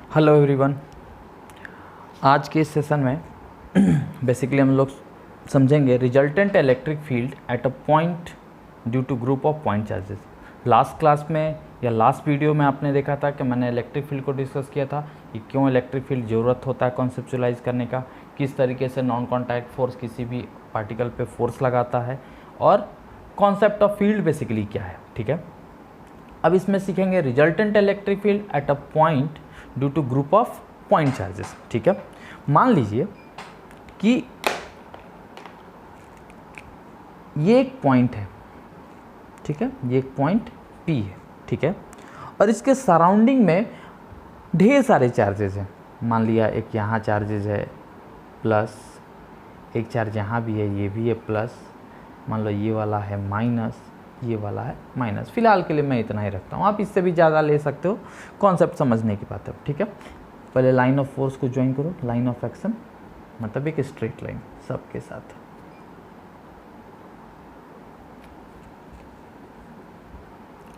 Hello everyone. आज के इस सेशन में बेसिकली हम लोग समझेंगे resultant electric field at a point due to group of point charges. Last class में या लास्ट वीडियो में आपने देखा था कि मैंने इलेक्ट्रिक फील्ड को डिस्कस किया था कि क्यों इलेक्ट्रिक फील्ड ज़रूरत होता है कॉन्सेप्चुलाइज करने का, किस तरीके से नॉन कॉन्टैक्ट फोर्स किसी भी पार्टिकल पे फोर्स लगाता है और कॉन्सेप्ट ऑफ फील्ड बेसिकली क्या है। ठीक है, अब इसमें सीखेंगे resultant electric field at a point due to group of point charges. ठीक है, मान लीजिए कि ये एक पॉइंट है, ठीक है, ये एक पॉइंट P है, ठीक है, और इसके सराउंडिंग में ढेर सारे चार्जेस हैं। मान लिया एक यहाँ चार्जेस है प्लस, एक चार्ज यहाँ भी है, ये भी है प्लस, मान लो ये वाला है माइनस, ये वाला है माइनस। फिलहाल के लिए मैं इतना ही रखता हूँ, आप इससे भी ज़्यादा ले सकते हो, कॉन्सेप्ट समझने की बात है। ठीक है, पहले लाइन ऑफ फोर्स को ज्वाइन करो, लाइन ऑफ एक्शन मतलब एक स्ट्रेट लाइन सबके साथ।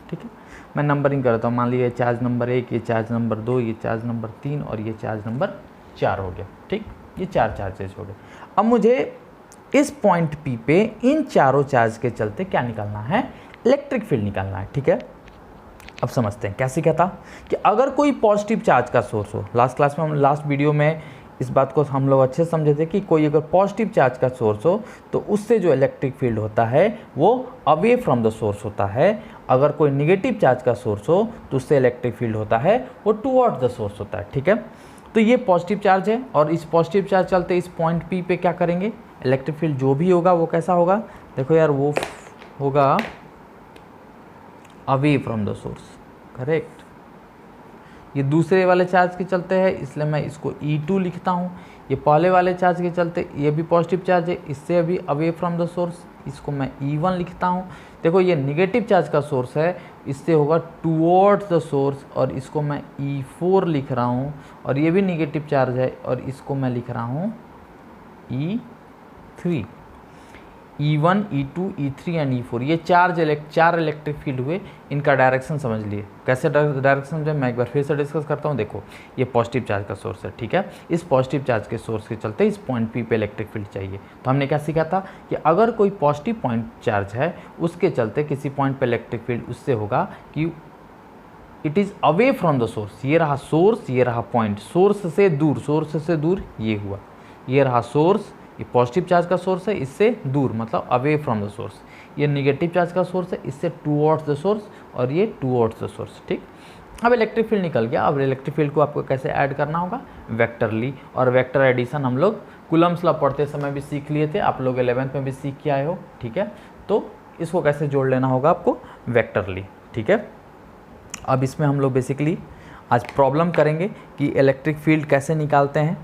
ठीक है, मैं नंबरिंग करता हूँ। मान लीजिए चार्ज नंबर 1, ये चार्ज नंबर 2, ये चार्ज नंबर 3 और ये चार्ज नंबर 4 हो गया। ठीक, ये 4 चार्जेस हो गए। अब मुझे इस पॉइंट P पे इन चारों चार्ज के चलते क्या निकालना है, इलेक्ट्रिक फील्ड निकालना है। ठीक है, अब समझते हैं कैसे क्या था कि अगर कोई पॉजिटिव चार्ज का सोर्स हो, लास्ट क्लास में हम लास्ट वीडियो में इस बात को हम लोग अच्छे से समझे थे कि कोई अगर पॉजिटिव चार्ज का सोर्स हो तो उससे जो इलेक्ट्रिक फील्ड होता है वो अवे फ्रॉम द सोर्स होता है। अगर कोई निगेटिव चार्ज का सोर्स हो तो उससे इलेक्ट्रिक फील्ड होता है वो टुवर्ड्स द सोर्स होता है। ठीक है, तो ये पॉजिटिव चार्ज है और इस पॉजिटिव चार्ज चलते इस पॉइंट P पे क्या करेंगे, इलेक्ट्रिक फील्ड जो भी होगा वो कैसा होगा, देखो यार, वो होगा away from the source, correct. ये दूसरे वाले चार्ज के चलते है इसलिए मैं इसको E2 लिखता हूँ। ये पहले वाले चार्ज के चलते ये भी पॉजिटिव चार्ज है, इससे अभी अवे फ्रॉम द सोर्स, इसको मैं E1 लिखता हूँ। देखो ये निगेटिव चार्ज का सोर्स है, इससे होगा टुवर्ड्स द सोर्स और इसको मैं E4 लिख रहा हूँ। और ये भी निगेटिव चार्ज है और इसको मैं लिख रहा हूँ E3। E1, E2, E3 and E4 ये चार इलेक्ट्रिक फील्ड हुए। इनका डायरेक्शन समझ लिए, कैसे डायरेक्शन जो मैं एक बार फिर से डिस्कस करता हूँ। देखो ये पॉजिटिव चार्ज का सोर्स है, ठीक है, इस पॉजिटिव चार्ज के सोर्स के चलते इस पॉइंट P पे इलेक्ट्रिक फील्ड चाहिए। तो हमने क्या सीखा था कि अगर कोई पॉजिटिव पॉइंट चार्ज है उसके चलते किसी पॉइंट पे इलेक्ट्रिक फील्ड उससे होगा कि it is away from the source. ये रहा सोर्स, ये रहा पॉइंट, सोर्स से दूर ये हुआ, ये रहा सोर्स, ये पॉजिटिव चार्ज का सोर्स है, इससे दूर मतलब अवे फ्रॉम द सोर्स। ये निगेटिव चार्ज का सोर्स है, इससे टुवर्ड्स द सोर्स और ये टुवर्ड्स द सोर्स। ठीक, अब इलेक्ट्रिक फील्ड निकल गया। अब इलेक्ट्रिक फील्ड को आपको कैसे ऐड करना होगा, वेक्टरली। और वेक्टर एडिशन हम लोग कूलम्स लॉ पढ़ते समय भी सीख लिए थे, आप लोग 11th में भी सीख के आए हो। ठीक है, तो इसको कैसे जोड़ लेना होगा आपको, वेक्टरली। ठीक है, अब इसमें हम लोग बेसिकली आज प्रॉब्लम करेंगे कि इलेक्ट्रिक फील्ड कैसे निकालते हैं।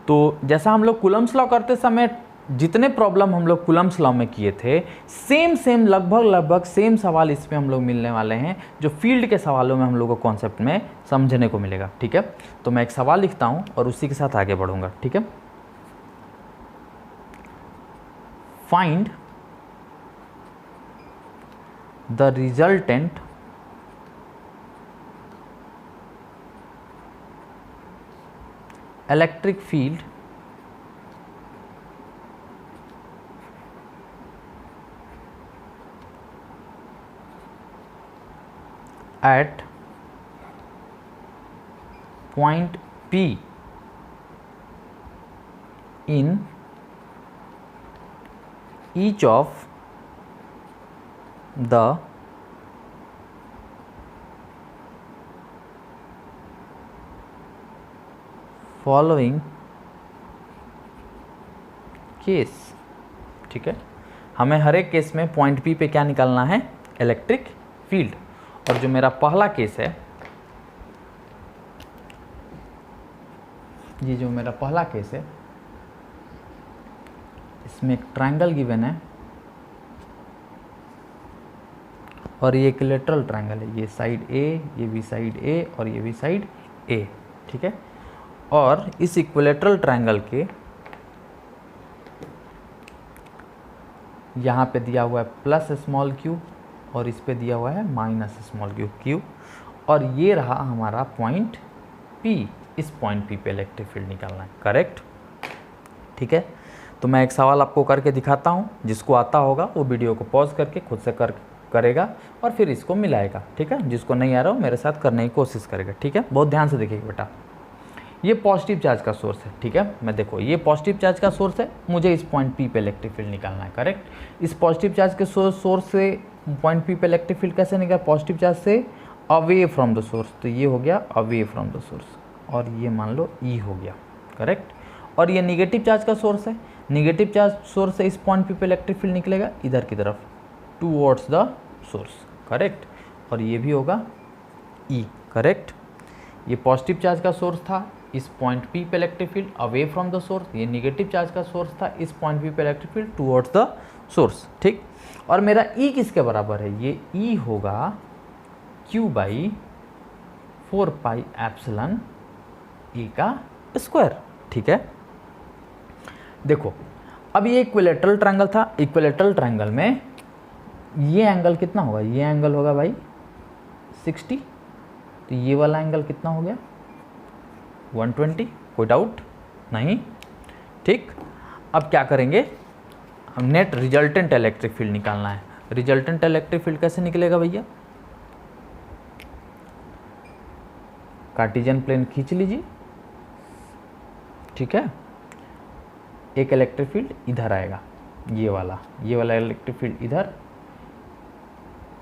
तो जैसा हम लोग कूलम्स लॉ करते समय जितने प्रॉब्लम हम लोग कूलम्स लॉ में किए थे, सेम लगभग सेम सवाल इसमें हम लोग मिलने वाले हैं, जो फील्ड के सवालों में हम लोग को कॉन्सेप्ट में समझने को मिलेगा। ठीक है, तो मैं एक सवाल लिखता हूं और उसी के साथ आगे बढ़ूंगा। ठीक है, find the resultant electric field at point P in each of the following case. ठीक है, हमें हर एक केस में पॉइंट P पे क्या निकालना है, इलेक्ट्रिक फील्ड। और जो मेरा पहला केस है, ये जो मेरा पहला केस है, इसमें एक ट्रायंगल गिवन है और ये इक्विलैटरल ट्रायंगल है, ये साइड A, ये भी साइड A और ये भी साइड A। ठीक है, और इस इक्विलैटरल ट्रायंगल के यहाँ पे दिया हुआ है प्लस स्मॉल q और इस पे दिया हुआ है माइनस स्मॉल क्यू, और ये रहा हमारा पॉइंट P, इस पॉइंट P पे इलेक्ट्रिक फील्ड निकालना है, करेक्ट। ठीक है, तो मैं एक सवाल आपको करके दिखाता हूँ, जिसको आता होगा वो वीडियो को पॉज करके खुद से करेगा और फिर इसको मिलाएगा। ठीक है, जिसको नहीं आ रहा हो मेरे साथ करने की कोशिश करेगा। ठीक है, बहुत ध्यान से देखिएगा बेटा। ये पॉजिटिव चार्ज का सोर्स है। ठीक है, मैं देखो ये पॉजिटिव चार्ज का सोर्स है, मुझे इस पॉइंट P पे इलेक्ट्रिक फील्ड निकालना है, करेक्ट। इस पॉजिटिव चार्ज के सोर्स से पॉइंट P पे इलेक्ट्रिक फील्ड कैसे निकाल, पॉजिटिव चार्ज से अवे फ्रॉम द सोर्स, तो ये हो गया अवे फ्रॉम द सोर्स, और ये मान लो E हो गया, करेक्ट। और ये निगेटिव चार्ज का सोर्स है, निगेटिव चार्ज सोर्स से इस पॉइंट P पे इलेक्ट्रिक फील्ड निकलेगा इधर की तरफ टूवर्ड्स द सोर्स, करेक्ट। और ये भी होगा E, करेक्ट। ये पॉजिटिव चार्ज का सोर्स था, इस पॉइंट P पे electric field away from the source, ये निगेटिव चार्ज का सोर्स था, इस पॉइंट P पे electric field towards the source. ठीक, और मेरा E किसके बराबर है, ये E होगा Q by 4 pi epsilon E का स्क्वायर। ठीक है, देखो अब ये इक्विलैटरल ट्रायंगल था, इक्विलैटरल ट्रायंगल में ये एंगल कितना होगा, ये एंगल होगा भाई 60, तो ये वाला एंगल कितना हो गया 120, कोई डाउट नहीं। ठीक, अब क्या करेंगे, हम नेट रिजल्टेंट इलेक्ट्रिक फील्ड निकालना है। रिजल्टेंट इलेक्ट्रिक फील्ड कैसे निकलेगा भैया, कार्टेशियन प्लेन खींच लीजिए। ठीक है, एक इलेक्ट्रिक फील्ड इधर आएगा, ये वाला इलेक्ट्रिक फील्ड इधर,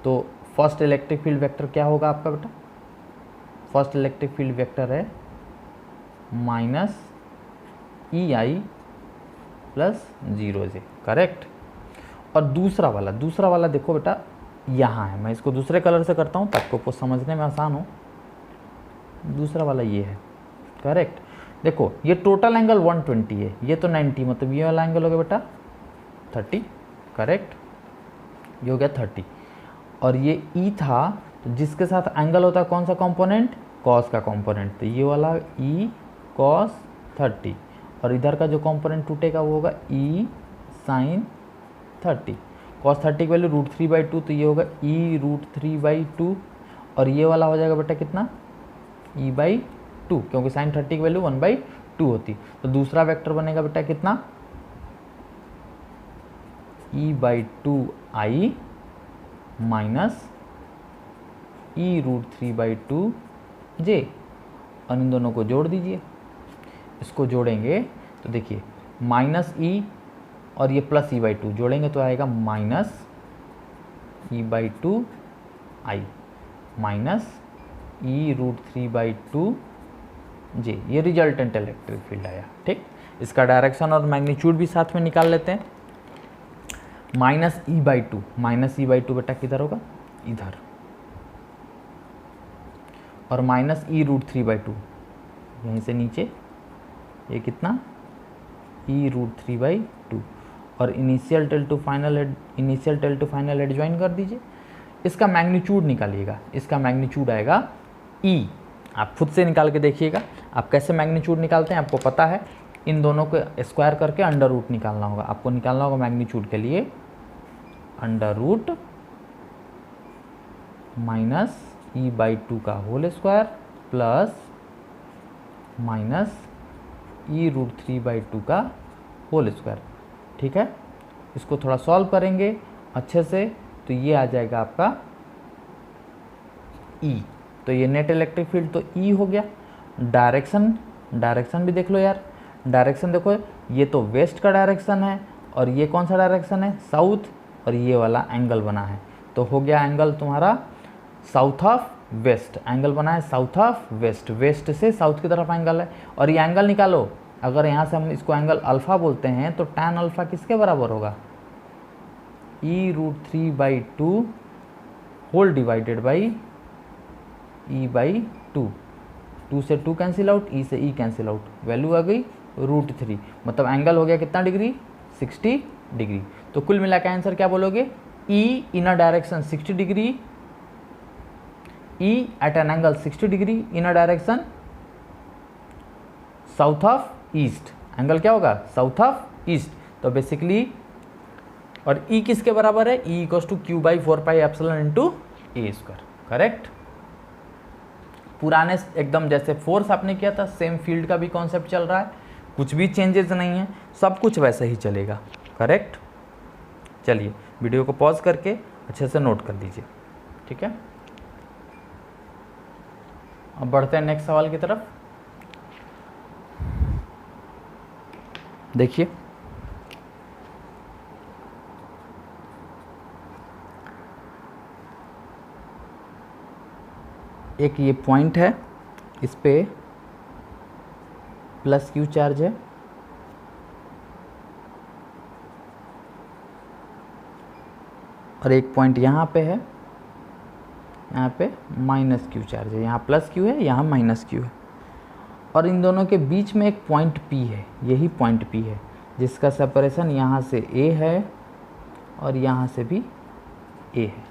तो फर्स्ट इलेक्ट्रिक फील्ड वेक्टर क्या होगा आपका बेटा, फर्स्ट इलेक्ट्रिक फील्ड वेक्टर है minus EI plus 0J, correct. और दूसरा वाला देखो बेटा यहाँ है, मैं इसको दूसरे कलर से करता हूँ ताकि आपको समझने में आसान हो। दूसरा वाला ये है, करेक्ट। देखो ये टोटल एंगल 120 है, ये तो 90, मतलब ये वाला एंगल हो गया बेटा 30, करेक्ट, ये हो गया 30। और ये E था, तो जिसके साथ एंगल होता है कौन सा कंपोनेंट, कॉस का कंपोनेंट, तो ये वाला E cos 30, और इधर का जो कंपोनेंट टूटेगा वो होगा E sin 30। cos 30 की वैल्यू √3/2, तो ये होगा E √3/2, और ये वाला हो जाएगा बेटा कितना E/2, क्योंकि sin 30 की वैल्यू 1/2 होती, तो दूसरा वेक्टर बनेगा बेटा कितना E/2I माइनस E √3/2J, और इन दोनों को जोड़ दीजिए। इसको जोड़ेंगे तो देखिए माइनस E और ये प्लस E/2 जोड़ेंगे तो आएगा minus E/2I minus E √3/2J, ये रिजल्टेंट इलेक्ट्रिक फील्ड आया। ठीक, इसका डायरेक्शन और मैग्नीट्यूड भी साथ में निकाल लेते हैं। माइनस E/2 बेटा किधर होगा, इधर, और माइनस E √3/2 यहीं से नीचे, ये कितना E √3/2, और initial tail to final adjoin कर दीजिए। इसका मैग्नीट्यूड निकालिएगा, इसका मैग्नीट्यूड आएगा E, आप खुद से निकाल के देखिएगा। आप कैसे मैग्नीट्यूड निकालते हैं आपको पता है, इन दोनों को स्क्वायर करके अंडर रूट निकालना होगा। आपको निकालना होगा मैग्नीट्यूड के लिए अंडर रूट माइनस E/2 का whole square plus minus E √3/2 का होल स्क्वायर। ठीक है, इसको थोड़ा सॉल्व करेंगे अच्छे से, तो ये आ जाएगा आपका E, तो ये नेट इलेक्ट्रिक फील्ड तो E हो गया। डायरेक्शन भी देख लो यार, डायरेक्शन देखो, ये तो वेस्ट का डायरेक्शन है, और ये कौन सा डायरेक्शन है, साउथ, और ये वाला एंगल बना है, तो हो गया एंगल तुम्हारा साउथ ऑफ वेस्ट, एंगल बना है साउथ ऑफ वेस्ट, वेस्ट से साउथ की तरफ एंगल है। और ये एंगल निकालो, अगर यहाँ से हम इसको एंगल अल्फ़ा बोलते हैं तो tan अल्फ़ा किसके बराबर होगा, E √3/2 whole divided by E/2, 2 से 2 कैंसिल आउट, E से E कैंसिल आउट, वैल्यू आ गई √3, मतलब एंगल हो गया कितना डिग्री, 60 डिग्री। तो कुल मिला के आंसर क्या बोलोगे, E in a direction 60 degree, E at an angle 60 degree in a direction south of east, angle क्या होगा साउथ ऑफ ईस्ट। तो बेसिकली, और E किसके बराबर है, E = Q/4 pi epsilon × A², correct. पुराने एकदम जैसे फोर्स आपने किया था सेम फील्ड का भी कॉन्सेप्ट चल रहा है, कुछ भी चेंजेस नहीं है, सब कुछ वैसे ही चलेगा। करेक्ट। चलिए वीडियो को पॉज करके अच्छे से नोट कर लीजिए, ठीक है। अब बढ़ते हैं नेक्स्ट सवाल की तरफ। देखिए एक ये पॉइंट है, इस पे प्लस क्यू चार्ज है, और एक पॉइंट यहाँ पे है, यहाँ पे माइनस क्यू चार्ज है, यहाँ प्लस क्यू है, यहाँ माइनस क्यू है, और इन दोनों के बीच में एक पॉइंट P है, यही पॉइंट P है जिसका सेपरेशन यहाँ से A है और यहाँ से भी A है।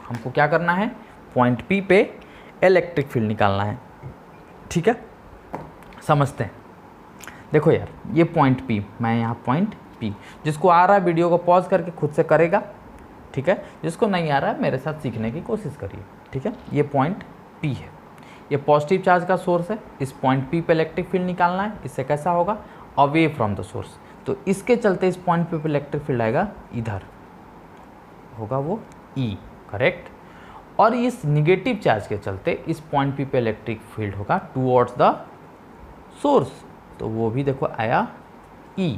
हमको क्या करना है, पॉइंट P पे इलेक्ट्रिक फील्ड निकालना है, ठीक है। समझते हैं। देखो यार ये पॉइंट P, मैं यहाँ पॉइंट P, जिसको आ रहा है वीडियो को पॉज करके खुद से करेगा, ठीक है। जिसको नहीं आ रहा है मेरे साथ सीखने की कोशिश करिए, ठीक है। ये पॉइंट P है, ये पॉजिटिव चार्ज का सोर्स है, इस पॉइंट P पे इलेक्ट्रिक फील्ड निकालना है। इससे कैसा होगा, अवे फ्रॉम द सोर्स, तो इसके चलते इस पॉइंट P पे इलेक्ट्रिक फील्ड आएगा, इधर होगा वो E, करेक्ट। और इस निगेटिव चार्ज के चलते इस पॉइंट P पे इलेक्ट्रिक फील्ड होगा टूवर्ड्स द सोर्स, तो वो भी देखो आया E।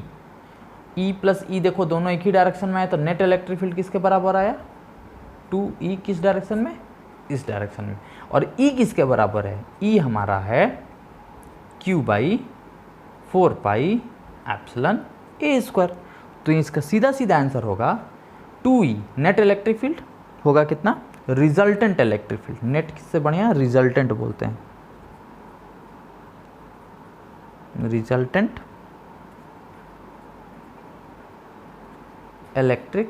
E प्लस E देखो दोनों एक ही डायरेक्शन में आए, तो नेट इलेक्ट्रिक फील्ड किसके बराबर आया, 2E किस डायरेक्शन में, इस डायरेक्शन में। और E किसके बराबर है, E हमारा है Q/4πε² तो इसका सीधा सीधा आंसर होगा 2E। नेट इलेक्ट्रिक फील्ड होगा कितना, रिजल्टेंट इलेक्ट्रिक फील्ड, नेट किससे बढ़िया, रिजल्टेंट बोलते हैं, resultant electric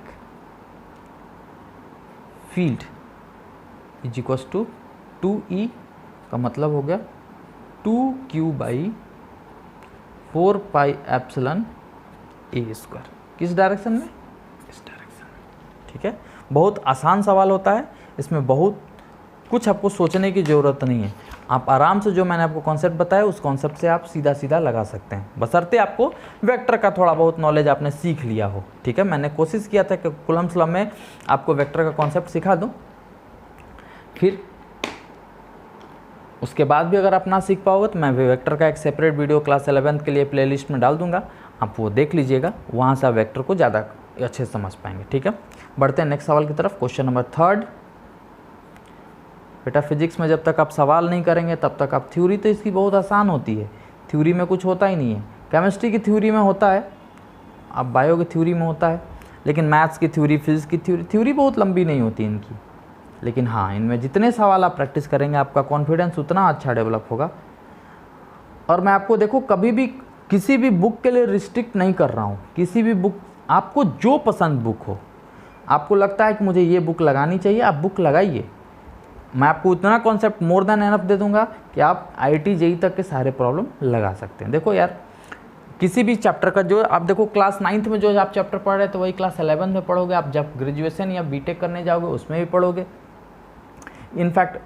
field is equals to 2E का मतलब हो गया 2Q/4πε² किस डायरेक्शन में, इस डायरेक्शन में, ठीक है। बहुत आसान सवाल होता है, इसमें बहुत कुछ आपको सोचने की ज़रूरत नहीं है, आप आराम से जो मैंने आपको कॉन्सेप्ट बताया उस कॉन्सेप्ट से आप सीधा सीधा लगा सकते हैं, बशर्ते आपको वेक्टर का थोड़ा बहुत नॉलेज आपने सीख लिया हो, ठीक है। मैंने कोशिश किया था कि कुलम स्लम में आपको वेक्टर का कॉन्सेप्ट सिखा दूं, फिर उसके बाद भी अगर आप ना सीख पाओगे तो मैं वेक्टर का एक सेपरेट वीडियो क्लास 11th के लिए प्लेलिस्ट में डाल दूंगा, आप वो देख लीजिएगा, वहाँ से आप वेक्टर को ज़्यादा अच्छे से समझ पाएंगे, ठीक है। बढ़ते हैं नेक्स्ट सवाल की तरफ। Question number 3। बेटा फिजिक्स में जब तक आप सवाल नहीं करेंगे तब तक आप, थ्योरी तो इसकी बहुत आसान होती है, थ्योरी में कुछ होता ही नहीं है, केमिस्ट्री की थ्योरी में होता है, अब बायो की थ्योरी में होता है, लेकिन मैथ्स की थ्योरी, फिजिक्स की थ्योरी बहुत लंबी नहीं होती इनकी, लेकिन हाँ इनमें जितने सवाल आप प्रैक्टिस करेंगे आपका कॉन्फिडेंस उतना अच्छा डेवलप होगा। और मैं आपको देखो कभी भी किसी भी बुक के लिए रिस्ट्रिक्ट नहीं कर रहा हूँ, किसी भी बुक, आपको जो पसंद बुक हो, आपको लगता है कि मुझे ये बुक लगानी चाहिए, आप बुक लगाइए, मैं आपको उतना कॉन्सेप्ट मोर देन एनफ दे दूंगा कि आप IIT JEE तक के सारे प्रॉब्लम लगा सकते हैं। देखो यार किसी भी चैप्टर का जो आप देखो क्लास 9th में जो आप चैप्टर पढ़ रहे हैं तो वही क्लास 11th में पढ़ोगे, आप जब ग्रेजुएशन या बीटेक करने जाओगे उसमें भी पढ़ोगे, इनफैक्ट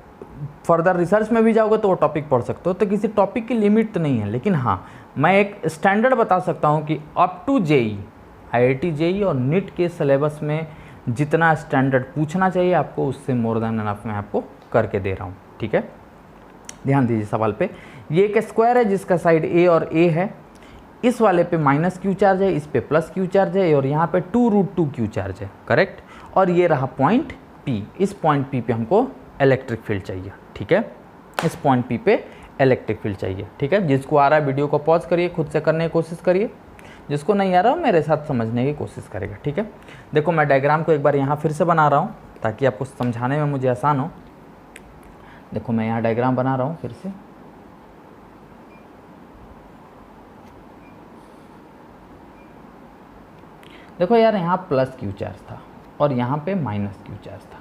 फर्दर रिसर्च में भी जाओगे तो वो टॉपिक पढ़ सकते हो, तो किसी टॉपिक की लिमिट तो नहीं है। लेकिन हाँ मैं एक स्टैंडर्ड बता सकता हूँ कि up to JEE, IIT JEE और नीट के सिलेबस में जितना स्टैंडर्ड पूछना चाहिए आपको उससे मोर देन एनफ मैं आपको करके दे रहा हूँ, ठीक है। ध्यान दीजिए सवाल पे, ये एक स्क्वायर है जिसका साइड A और A है, इस वाले पे माइनस क्यू चार्ज है, इस पे प्लस क्यू चार्ज है, और यहाँ पे 2√2 चार्ज है, करेक्ट। और ये रहा पॉइंट P, इस पॉइंट P पे हमको इलेक्ट्रिक फील्ड चाहिए, ठीक है, इस पॉइंट P पे इलेक्ट्रिक फील्ड चाहिए, ठीक है। जिसको आ रहा है वीडियो को पॉज करिए, खुद से करने की कोशिश करिए, जिसको नहीं आ रहा मेरे साथ समझने की कोशिश करेगा, ठीक है। देखो मैं डायग्राम को एक बार यहाँ फिर से बना रहा हूँ ताकि आपको समझाने में मुझे आसान हो। देखो मैं यहाँ डायग्राम बना रहा हूँ फिर से, देखो यार यहाँ प्लस क्यू चार्ज था और यहाँ पे माइनस क्यू चार्ज था,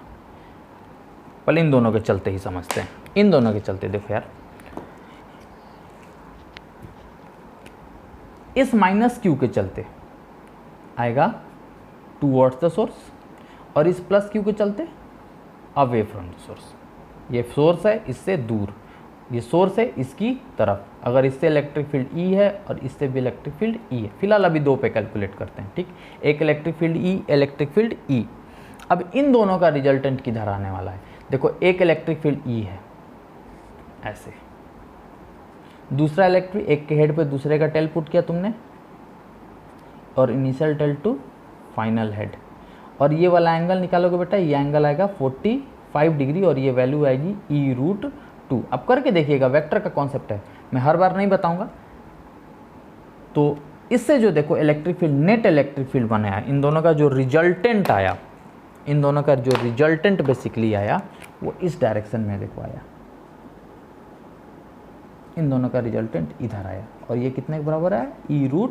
पहले इन दोनों के चलते ही समझते हैं, इन दोनों के चलते देखो यार इस माइनस क्यू के चलते आएगा टूवर्ड्स द सोर्स, और इस प्लस क्यू के चलते अवे फ्रॉम द सोर्स, ये सोर्स है इससे दूर, ये सोर्स है इसकी तरफ, अगर इससे इलेक्ट्रिक फील्ड ई है और इससे भी इलेक्ट्रिक फील्ड ई है। फिलहाल अभी दो पे कैलकुलेट करते हैं, ठीक। एक electric field E, electric field E. अब इन दोनों का रिजल्टेंट किधर आने वाला है? देखो एक इलेक्ट्रिक फील्ड ई है ऐसे, दूसरा इलेक्ट्रिक, एक के हेड पे दूसरे का टेल पुट किया तुमने, और initial tail to final head, और ये वाला एंगल निकालोगे बेटा, ये एंगल आएगा 45 डिग्री और ये वैल्यू आएगी e√2। अब करके देखिएगा, वेक्टर का कॉन्सेप्ट है, मैं हर बार नहीं बताऊंगा। तो इससे जो देखो electric field, net electric field बनाया, इन दोनों का जो रिजल्टेंट आया, इन दोनों का जो रिजल्टेंट बेसिकली आया वो इस डायरेक्शन में देखो आया, इन दोनों का रिजल्टेंट इधर आया, और ये कितने के बराबर आया? e√2।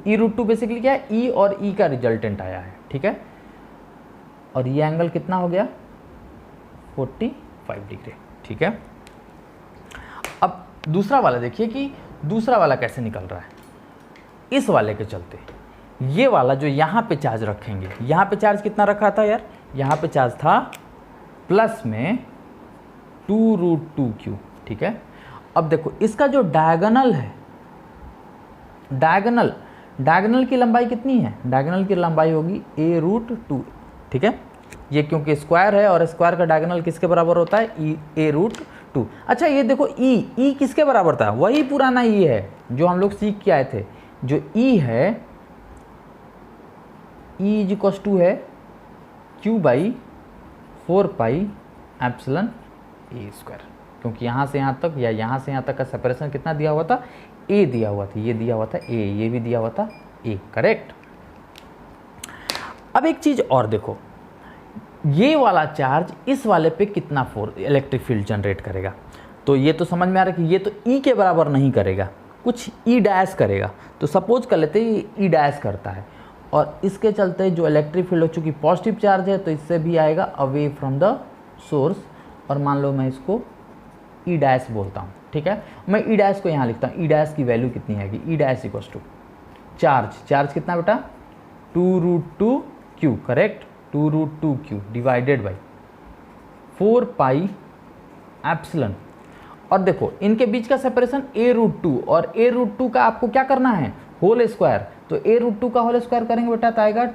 e√2 बेसिकली क्या है? e और e का रिजल्टेंट आया है, ठीक है। और ये एंगल कितना हो गया? 45 डिग्री, ठीक है। अब दूसरा वाला देखिए कि दूसरा वाला कैसे निकल रहा है। इस वाले के चलते ये वाला जो यहाँ पे चार्ज रखेंगे, यहाँ पे चार्ज कितना रखा था यार? यहाँ पे चार्ज था प्लस में 2√2q, ठीक है। अब देखो इसका जो डायगोनल है, डायगोनल की लंबाई कितनी है? डायगोनल की लंबाई होगी a√2, ठीक है। ये क्योंकि स्क्वायर है और स्क्वायर का डायगोनल किसके बराबर होता है? a√2। अच्छा ये देखो e किसके बराबर था? वही पुराना e है जो हम लोग सीख के आए थे। जो e है, e इक्वल्स टू है q/4πε a², क्योंकि यहाँ से यहाँ तक या यहाँ से यहाँ तक का सेपरेशन कितना दिया हुआ था? a दिया हुआ था, ये दिया हुआ था a, ये भी दिया हुआ था a, करेक्ट। अब एक चीज़ और देखो, ये वाला चार्ज इस वाले पे कितना इलेक्ट्रिक फील्ड जनरेट करेगा? तो ये तो समझ में आ रहा है कि ये तो ई के बराबर नहीं करेगा, कुछ ई डैश करेगा। तो सपोज कर लेते हैं ये ई डैश करता है, और इसके चलते जो इलेक्ट्रिक फील्ड हो चूँकि पॉजिटिव चार्ज है तो इससे भी आएगा अवे फ्रॉम द सोर्स, और मान लो मैं इसको ई डैश बोलता हूँ, ठीक है। मैं ई डैश को यहाँ लिखता हूँ, ई डैश की वैल्यू कितनी आएगी? E dash equals to charge कितना बेटा? 2√2q, correct. 2√2q divided by 4πε। और देखो इनके बीच का सेपरेशन a√2, और a√2 का आपको क्या करना है? Whole square. तो a√2 का होल स्क्वायर करेंगे बेटा तो आएगा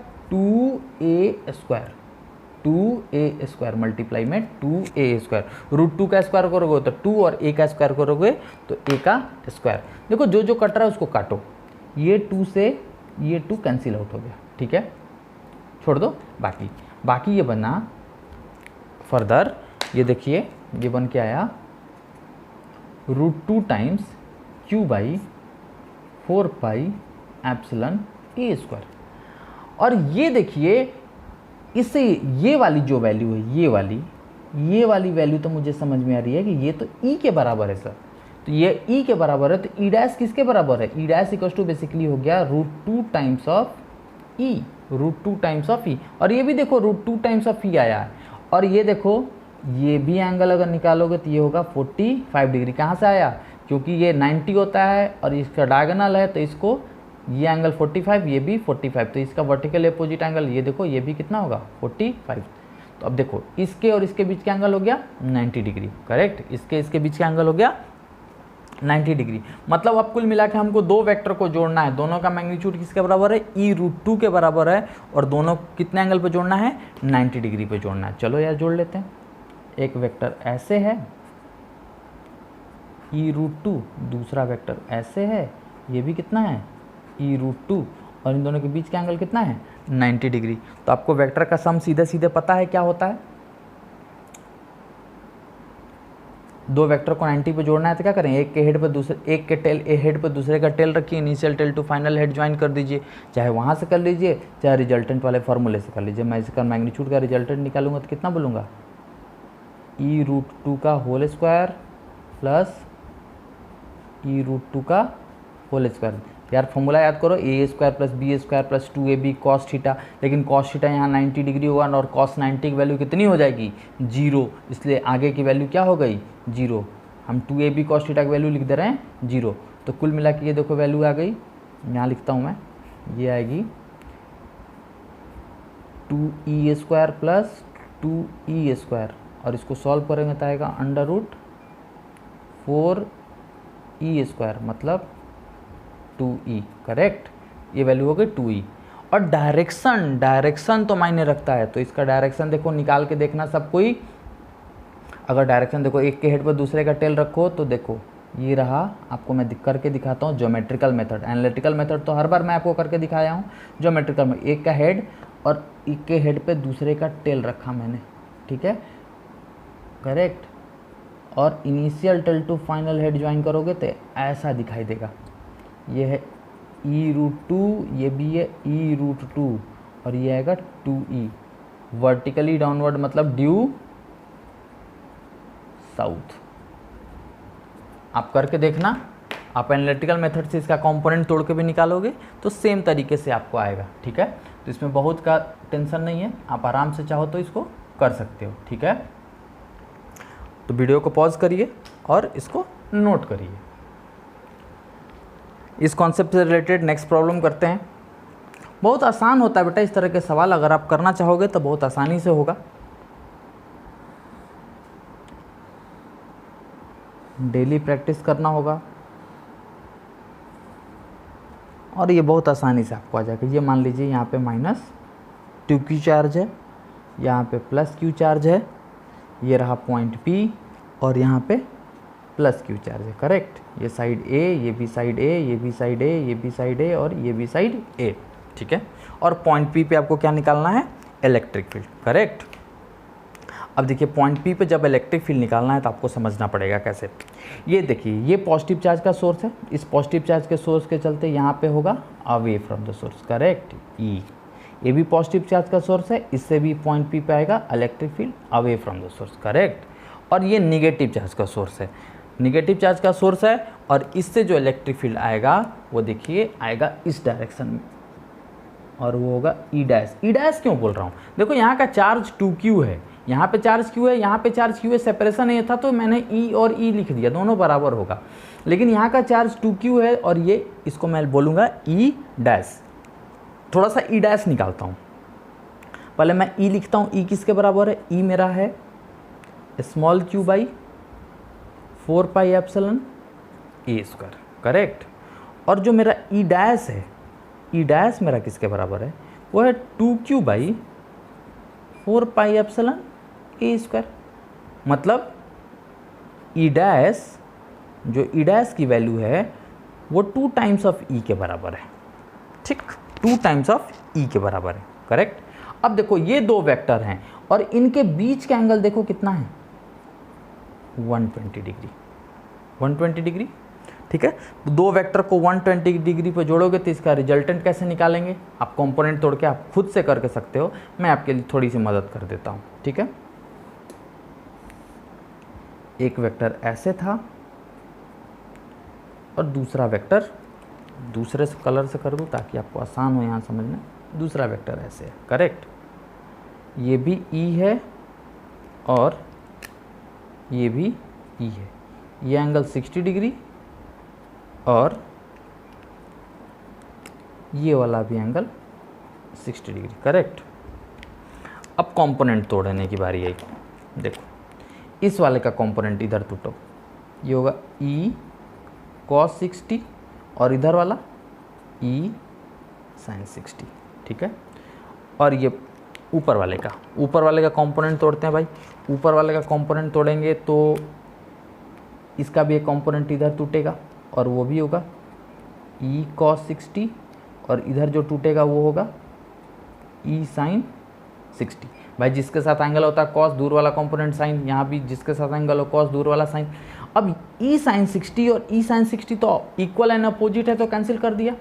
2a² मल्टीप्लाई में 2a²। √2 का स्क्वायर करोगे तो 2, और a का स्क्वायर करोगे तो a का स्क्वायर। देखो जो जो कट रहा है उसको काटो, ये 2 से ये 2 कैंसिल आउट हो गया, ठीक है, छोड़ दो। बाकी ये बना फर्दर, ये देखिए ये बन के आया √2 टाइम्स q/4πε a²। और ये देखिए इससे ये वाली जो वैल्यू है, ये वाली वैल्यू तो मुझे समझ में आ रही है कि ये तो ई के बराबर है सर। तो ये ई के बराबर है, तो ई डैश किसके बराबर है? E dash equals to basically हो गया √2 times of E, √2 times of E. और ये भी देखो √2 टाइम्स ऑफ ई आया है, और ये देखो ये भी एंगल अगर निकालोगे तो ये होगा 45 डिग्री। कहाँ से आया? क्योंकि ये 90 होता है और इसका डायगोनल है, तो इसको ये एंगल 45, ये भी 45, तो इसका वर्टिकल अपोजिट एंगल ये देखो, ये भी कितना होगा? 45। तो अब देखो इसके और इसके बीच का एंगल हो गया 90 डिग्री, करेक्ट। इसके बीच का एंगल हो गया 90 डिग्री। मतलब अब कुल मिला के हमको दो वेक्टर को जोड़ना है, दोनों का मैग्नीट्यूड किसके बराबर है? e√2 के बराबर है, और दोनों कितने एंगल पे जोड़ना है? 90 डिग्री पे जोड़ना है। चलो यार जोड़ लेते हैं। एक वेक्टर ऐसे है e√2, दूसरा वेक्टर ऐसे है, ये भी कितना है? e√2, और इन दोनों के बीच का एंगल कितना है? 90 डिग्री। तो आपको वेक्टर का सम सीधे सीधे पता है क्या होता है? दो वेक्टर को 90 पे जोड़ना है तो क्या करें? एक के हेड पर दूसरे, एक के टेल हेड पर दूसरे का टेल रखिए, initial tail to final head join कर दीजिए, चाहे वहाँ से कर लीजिए चाहे रिजल्टेंट वाले फॉर्मूले से कर लीजिए। मैं इसका मैग्नीट्यूड का रिजल्टेंट निकालूंगा तो कितना बोलूँगा? e√2 का होल स्क्वायर प्लस e√2 का होल स्क्वायर। यार फॉर्मूला याद करो, a² plus b² plus 2ab cos theta, लेकिन cos थीटा यहाँ 90 डिग्री होगा और cos 90 की वैल्यू कितनी हो जाएगी? 0, इसलिए आगे की वैल्यू क्या हो गई? 0। हम 2ab cos थीटा की वैल्यू लिख दे रहे हैं 0। तो कुल मिला के ये देखो वैल्यू आ गई, यहाँ लिखता हूँ मैं, ये आएगी 2e² प्लस 2e², और इसको सॉल्व करेंगे तो आएगा 4e² मतलब 2e, करेक्ट। ये वैल्यू हो गई 2e। और डायरेक्शन तो मायने रखता है, तो इसका डायरेक्शन देखो निकाल के देखना सब कोई। अगर डायरेक्शन देखो एक के हेड पर दूसरे का टेल रखो तो देखो ये रहा, आपको मैं करके दिखाता हूँ ज्योमेट्रिकल मेथड। एनालिटिकल मेथड तो हर बार मैं आपको करके दिखाया हूँ। ज्योमेट्रिकल में एक का हेड और एक के हेड पे दूसरे का टेल रखा मैंने, ठीक है, करेक्ट। और initial tail to final head join करोगे तो ऐसा दिखाई देगा। ये है e√2, ये भी है e√2 और ये आएगा 2e। वर्टिकली डाउनवर्ड मतलब ड्यू साउथ। आप करके देखना, आप एनालिटिकल मेथड से इसका कंपोनेंट तोड़ के भी निकालोगे तो सेम तरीके से आपको आएगा, ठीक है। तो इसमें बहुत का टेंशन नहीं है, आप आराम से चाहो तो इसको कर सकते हो, ठीक है। तो वीडियो को पॉज करिए और इसको नोट करिए। इस कॉन्सेप्ट से रिलेटेड नेक्स्ट प्रॉब्लम करते हैं। बहुत आसान होता है बेटा इस तरह के सवाल, अगर आप करना चाहोगे तो बहुत आसानी से होगा। डेली प्रैक्टिस करना होगा और ये बहुत आसानी से आपको आ जाएगा। ये मान लीजिए यहाँ पे -2q चार्ज है, यहाँ पे +q चार्ज है, ये रहा पॉइंट P और यहाँ पे +q चार्ज है, करेक्ट। ये साइड A, ये भी साइड A, ये भी साइड A, ये भी साइड A और ये भी साइड A, ठीक है। और पॉइंट P पे आपको क्या निकालना है? Electric field, correct. अब देखिए पॉइंट P पे जब इलेक्ट्रिक फील्ड निकालना है तो आपको समझना पड़ेगा कैसे। ये देखिए ये पॉजिटिव चार्ज का सोर्स है, इस पॉजिटिव चार्ज के सोर्स के चलते यहाँ पे होगा away from the source, correct, E। ये भी पॉजिटिव चार्ज का सोर्स है, इससे भी पॉइंट P पे आएगा electric field away from the source, correct. और ये निगेटिव चार्ज का सोर्स है, निगेटिव चार्ज का सोर्स है और इससे जो इलेक्ट्रिक फील्ड आएगा वो देखिए आएगा इस डायरेक्शन में और वो होगा E डैश। E डैश क्यों बोल रहा हूँ? देखो यहाँ का चार्ज 2q है, यहाँ पे चार्ज q है, यहाँ पे चार्ज q है, सेपरेशन ये था तो मैंने E और E लिख दिया, दोनों बराबर होगा। लेकिन यहाँ का चार्ज 2q है और ये इसको मैं बोलूँगा E डैश। थोड़ा सा E डैश निकालता हूँ, पहले मैं E लिखता हूँ। E किसके बराबर है? E मेरा है small q by 4πε a², correct. और जो मेरा E डैश है, E डैश मेरा किसके बराबर है? वो है 2q बाई 4πε a²। मतलब E डैश, जो E डैश की वैल्यू है वो 2 टाइम्स ऑफ E के बराबर है, ठीक, 2 टाइम्स ऑफ E के बराबर है, करेक्ट। अब देखो ये दो वेक्टर हैं और इनके बीच का एंगल देखो कितना है? 120 डिग्री, 120 डिग्री, ठीक है। तो दो वेक्टर को 120 डिग्री पे जोड़ोगे तो इसका रिजल्टेंट कैसे निकालेंगे? आप कंपोनेंट तोड़ के आप खुद से करके सकते हो, मैं आपके लिए थोड़ी सी मदद कर देता हूँ, ठीक है। एक वेक्टर ऐसे था और दूसरा वेक्टर दूसरे से कलर से कर दूँ ताकि आपको आसान हो यहाँ समझना। दूसरा वेक्टर ऐसे है, करेक्ट। ये भी E है और ये भी E है। ये एंगल 60 डिग्री और ये वाला भी एंगल 60 डिग्री, करेक्ट। अब कंपोनेंट तोड़ने की बारी आई। देखो इस वाले का कंपोनेंट इधर टूटो, ये होगा E cos 60 और इधर वाला E sin 60, ठीक है। और ये ऊपर वाले का कंपोनेंट तोड़ते हैं भाई। ऊपर वाले का कंपोनेंट तोड़ेंगे तो इसका भी एक कंपोनेंट इधर टूटेगा और वो भी होगा E cos 60 और इधर जो टूटेगा वो होगा E sin 60। भाई जिसके साथ एंगल होता है cos, दूर वाला कंपोनेंट sin, यहाँ भी जिसके साथ एंगल हो cos, दूर वाला sin। अब E sin 60 और E sin 60 तो इक्वल एंड अपोजिट है तो कैंसिल कर दिया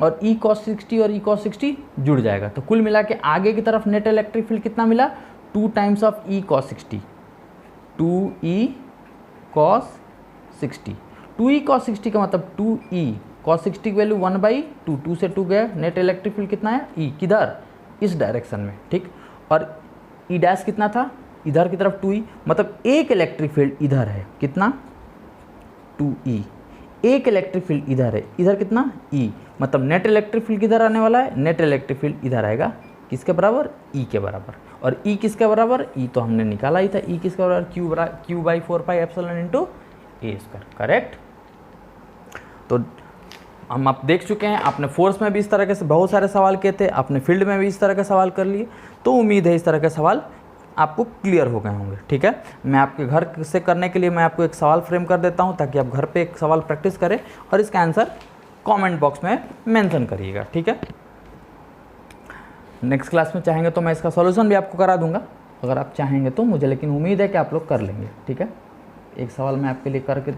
और E cos 60 और E cos 60 जुड़ जाएगा। तो कुल मिला के आगे की तरफ नेट इलेक्ट्रिक फील्ड कितना मिला? 2 times of E cos 60, 2E cos 60। 2E cos 60 का मतलब 2E cos 60 की वैल्यू 1/2, 2 से 2 गया, नेट इलेक्ट्रिक फील्ड कितना है? E किधर? इस डायरेक्शन में, ठीक। और E डैश कितना था? इधर की तरफ 2E, मतलब एक इलेक्ट्रिक फील्ड इधर है, कितना? 2E। एक इलेक्ट्रिक फील्ड इधर है, इधर कितना? E। मतलब नेट इलेक्ट्रिक फील्ड किधर आने वाला है? नेट इलेक्ट्रिक फील्ड इधर आएगा, किसके बराबर? E के बराबर। और E किसके बराबर? E तो हमने निकाला ही था, E किसके बराबर? Q/4πε × ए स्क्वायर। करेक्ट। तो हम आप देख चुके हैं, आपने फोर्स में भी इस तरह के बहुत सारे सवाल किए थे, आपने फील्ड में भी इस तरह के सवाल कर लिए, तो उम्मीद है इस तरह के सवाल आपको क्लियर हो गए होंगे। ठीक है, मैं आपके घर से करने के लिए मैं आपको एक सवाल फ्रेम कर देता हूं ताकि आप घर पे एक सवाल प्रैक्टिस करें और इसका आंसर कमेंट बॉक्स में मेंशन करिएगा। ठीक है, नेक्स्ट क्लास में चाहेंगे तो मैं इसका सॉल्यूशन भी आपको करा दूंगा अगर आप चाहेंगे तो मुझे, लेकिन उम्मीद है कि आप लोग कर लेंगे। ठीक है, एक सवाल मैं आपके लिए करके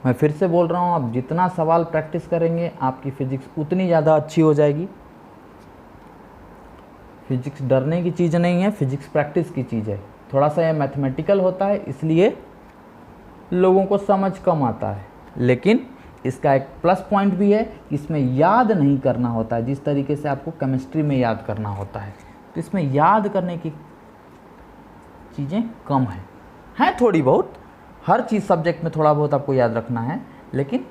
मैं फिर से बोल रहा हूँ, आप जितना सवाल प्रैक्टिस करेंगे आपकी फिजिक्स उतनी ज़्यादा अच्छी हो जाएगी। फिजिक्स डरने की चीज़ नहीं है, फिजिक्स प्रैक्टिस की चीज़ है। थोड़ा सा ये मैथमेटिकल होता है इसलिए लोगों को समझ कम आता है, लेकिन इसका एक प्लस पॉइंट भी है कि इसमें याद नहीं करना होता है जिस तरीके से आपको केमिस्ट्री में याद करना होता है। तो इसमें याद करने की चीज़ें कम हैं थोड़ी बहुत, हर चीज़ सब्जेक्ट में थोड़ा बहुत आपको याद रखना है लेकिन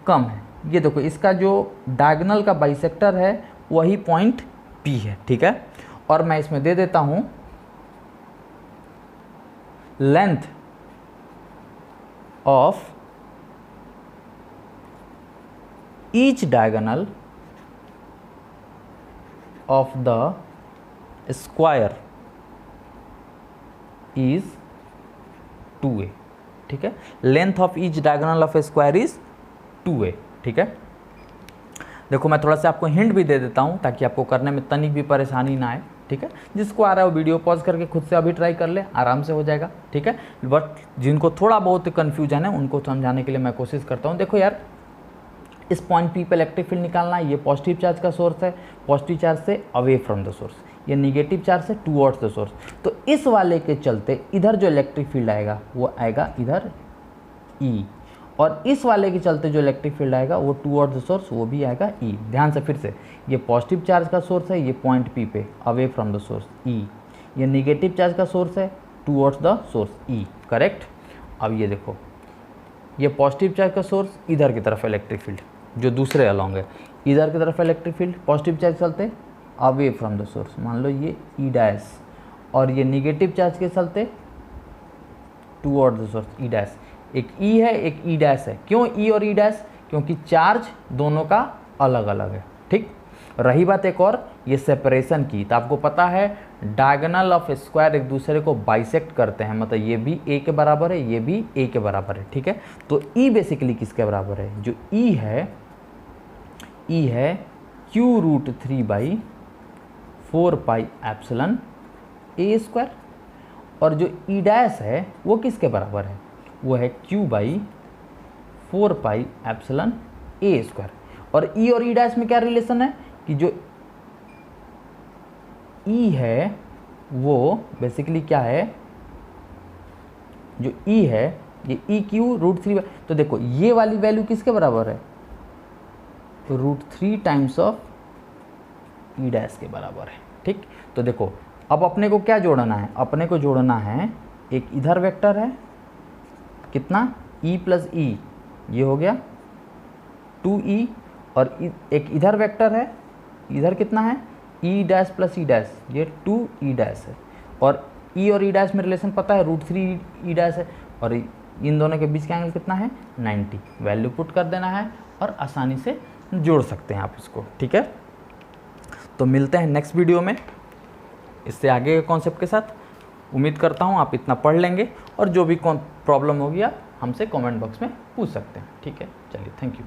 कम है। ये देखो, इसका जो डायगोनल का बाइसेक्टर है वही पॉइंट P है। ठीक है, और मैं इसमें दे देता हूं length of each diagonal of the square is 2a। ठीक है, length of each diagonal of A square is 2a। ठीक है, देखो मैं थोड़ा सा आपको हिंट भी दे देता हूं ताकि आपको करने में तनिक भी परेशानी ना आए। ठीक है, जिसको आ रहा है वो वीडियो पॉज करके खुद से अभी ट्राई कर ले, आराम से हो जाएगा। ठीक है, बट जिनको थोड़ा बहुत कन्फ्यूजन है उनको समझाने के लिए मैं कोशिश करता हूँ। देखो यार, इस पॉइंट P पे इलेक्ट्रिक फील्ड निकालना है, ये पॉजिटिव चार्ज का सोर्स है, पॉजिटिव चार्ज से अवे फ्रॉम द सोर्स, ये निगेटिव चार्ज से टूवर्ड्स द सोर्स। तो इस वाले के चलते इधर जो इलेक्ट्रिक फील्ड आएगा वो आएगा इधर E, और इस वाले के चलते जो इलेक्ट्रिक फील्ड आएगा वो टूवर्ड्स द सोर्स वो भी आएगा E। ध्यान से फिर से, ये पॉजिटिव चार्ज का सोर्स है, ये पॉइंट P पे away from the source E, ये निगेटिव चार्ज का सोर्स है towards the source E। Correct. अब ये देखो, ये पॉजिटिव चार्ज का सोर्स, इधर की तरफ इलेक्ट्रिक फील्ड जो दूसरे अलॉन्ग है, इधर की तरफ इलेक्ट्रिक फील्ड पॉजिटिव चार्ज चलते अवे फ्रॉम द सोर्स, मान लो ये E डैश, और ये निगेटिव चार्ज के चलते towards the source E dash. एक E है एक E डैश है। क्यों E और E डैश? क्योंकि चार्ज दोनों का अलग अलग है। ठीक, रही बात एक और ये सेपरेशन की, तो आपको पता है डायगोनल ऑफ स्क्वायर एक दूसरे को बाइसेक्ट करते हैं, मतलब ये भी A के बराबर है, ये भी A के बराबर है। ठीक है, तो E बेसिकली किसके बराबर है? जो E है Q√3/4πε A स्क्वायर, और जो E डैश है वो किसके बराबर है? वो है Q/4πε A स्क्वायर। और E और E डैश में क्या रिलेशन है कि जो E है वो बेसिकली क्या है, जो E है ये EQ√3, तो देखो ये वाली वैल्यू किसके बराबर है? तो √3 टाइम्स ऑफ E डैश के बराबर है। ठीक, तो देखो अब अपने को क्या जोड़ना है? अपने को जोड़ना है, एक इधर वेक्टर है कितना E प्लस E, ये हो गया 2E, और एक इधर वेक्टर है, इधर कितना है E dash plus E dash, ये 2E डैश है, और E और E डैश में रिलेशन पता है √3 E डैश है, और इन दोनों के बीच का एंगल कितना है 90। वैल्यू पुट कर देना है और आसानी से जोड़ सकते हैं आप इसको। ठीक है, तो मिलते हैं नेक्स्ट वीडियो में इससे आगे के कॉन्सेप्ट के साथ। उम्मीद करता हूँ आप इतना पढ़ लेंगे, और जो भी प्रॉब्लम होगी आप हमसे कमेंट बॉक्स में पूछ सकते हैं। ठीक है, चलिए, थैंक यू।